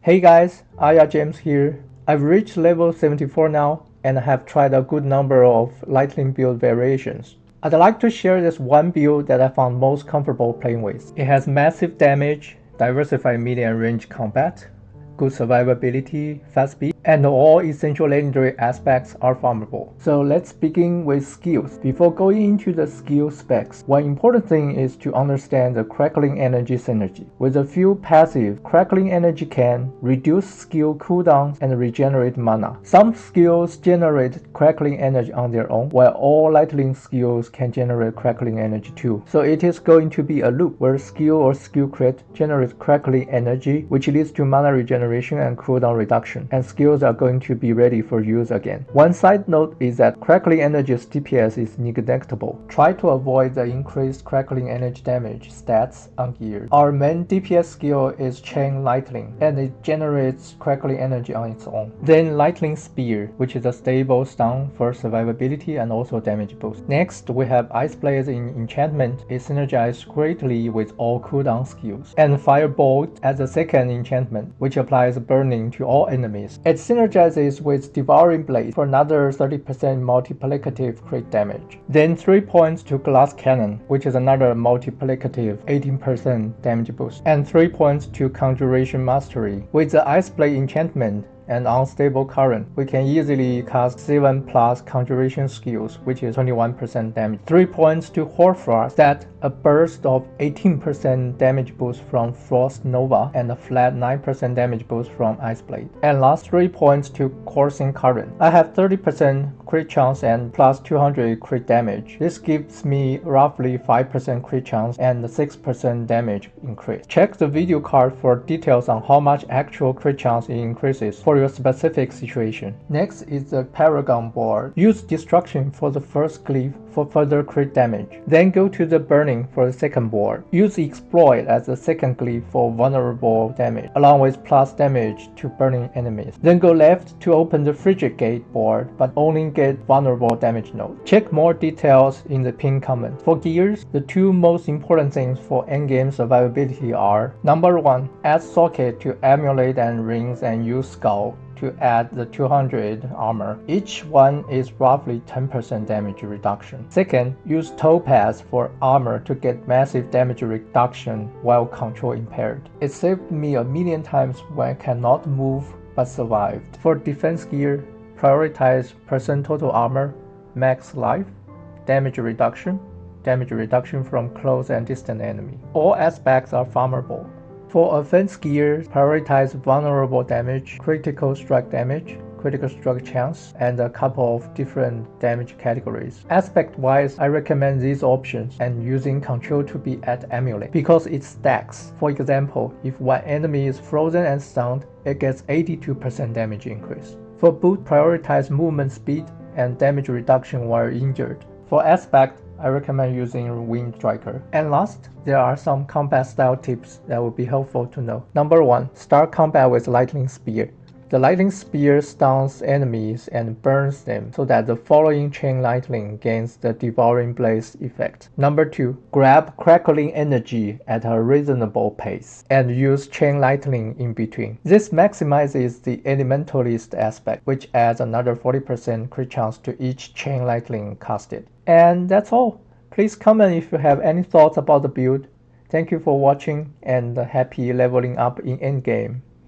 Hey guys, Aya James here. I've reached level 74 now and have tried a good number of lightning build variations. I'd like to share this one build that I found most comfortable playing with. It has massive damage, diversified medium range combat, good survivability, fast speed, and all essential legendary aspects are farmable. So let's begin with skills. Before going into the skill specs, one important thing is to understand the crackling energy synergy. With a few passive, crackling energy can reduce skill cooldowns and regenerate mana. Some skills generate crackling energy on their own, while all lightning skills can generate crackling energy too. So it is going to be a loop where skill or skill crit generates crackling energy, which leads to mana regeneration and cooldown reduction, and skills are going to be ready for use again. One side note is that crackling energy's DPS is neglectable. Try to avoid the increased crackling energy damage stats on gear. Our main DPS skill is Chain Lightning, and it generates crackling energy on its own. Then Lightning Spear, which is a stable stun for survivability and also damage boost. Next, we have Ice Blaze in Enchantment. It synergizes greatly with all cooldown skills. And Firebolt as a second enchantment, which applies burning to all enemies. It synergizes with Devouring Blade for another 30% multiplicative crit damage. Then 3 points to Glass Cannon, which is another multiplicative 18% damage boost. And 3 points to Conjuration Mastery. With the Ice Blade enchantment and Unstable Current, we can easily cast 7 plus Conjuration skills, which is 21% damage. 3 points to Hoarfrost, that a burst of 18% damage boost from Frost Nova and a flat 9% damage boost from Ice Blade. And last 3 points to Coursing Current. I have 30% crit chance and plus 200 crit damage. This gives me roughly 5% crit chance and 6% damage increase. Check the video card for details on how much actual crit chance it increases for your specific situation. Next is the Paragon Board. Use Destruction for the first glyph for further crit damage. Then go to the Burning for the second board. Use Exploit as the second glyph for vulnerable damage, along with plus damage to burning enemies. Then go left to open the Frigid Gate board, but only get vulnerable damage node. Check more details in the pinned comment. For gears, the two most important things for endgame survivability are: number 1, add socket to Amulet and Rings and use Skull to add the 200 armor. Each one is roughly 10% damage reduction. Second, use Topaz for armor to get massive damage reduction while control impaired. It saved me a million times when I cannot move but survived. For defense gear, prioritize percent total armor, max life, damage reduction from close and distant enemy. All aspects are farmable. For offense gear, prioritize vulnerable damage, critical strike damage, critical strike chance, and a couple of different damage categories. Aspect-wise, I recommend these options and using control to be at Amulet because it stacks. For example, if one enemy is frozen and stunned, it gets 82% damage increase. For boot, prioritize movement speed and damage reduction while injured. For aspect, I recommend using Wind Striker. And last, there are some combat style tips that will be helpful to know. Number 1, start combat with Lightning Spear. The Lightning Spear stuns enemies and burns them so that the following Chain Lightning gains the Devouring Blaze effect. Number 2, grab Crackling Energy at a reasonable pace and use Chain Lightning in between. This maximizes the Elementalist aspect, which adds another 40% crit chance to each Chain Lightning casted. And that's all. Please comment if you have any thoughts about the build. Thank you for watching and happy leveling up in endgame.